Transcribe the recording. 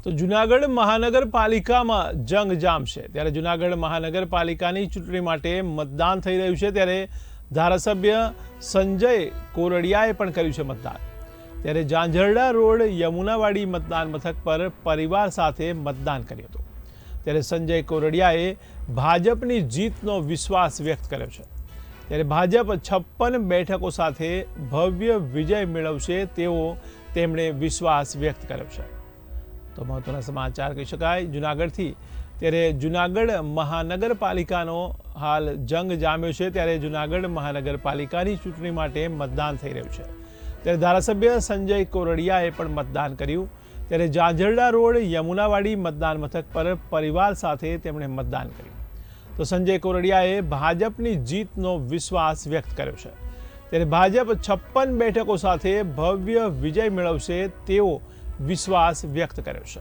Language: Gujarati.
તો જૂનાગઢ મહાનગરપાલિકામાં જંગ જામશે। ત્યારે જૂનાગઢ મહાનગરપાલિકાની ચૂંટણી માટે મતદાન થઈ રહ્યું છે। ત્યારે ધારાસભ્ય સંજય કોરડિયાએ પણ કર્યું છે મતદાન। ત્યારે ઝાંઝરડા રોડ યમુનાવાડી મતદાન મથક પર પરિવાર સાથે મતદાન કર્યું હતું। ત્યારે સંજય કોરડિયાએ ભાજપની જીતનો વિશ્વાસ વ્યક્ત કર્યો છે। ત્યારે ભાજપ 56 બેઠકો સાથે ભવ્ય વિજય મેળવશે તેવો તેમણે વિશ્વાસ વ્યક્ત કર્યો છે। તો મહત્વના સમાચાર કહી શકાય જૂનાગઢથી। ત્યારે જૂનાગઢ મહાનગરપાલિકાનો હાલ જંગ જામ્યો છે। ત્યારે જૂનાગઢ મહાનગરપાલિકાની ચૂંટણી માટે મતદાન થઈ રહ્યું છે। ત્યારે ધારાસભ્ય સંજય કોરડિયાએ પણ મતદાન કર્યું। ત્યારે ઝાંઝરડા રોડ યમુનાવાડી મતદાન મથક પર પરિવાર સાથે તેમણે મતદાન કર્યું। તો સંજય કોરડિયાએ ભાજપની જીતનો વિશ્વાસ વ્યક્ત કર્યો છે। ત્યારે ભાજપ 56 બેઠકો સાથે ભવ્ય વિજય મેળવશે તેવો વિશ્વાસ વ્યક્ત કર્યો છે।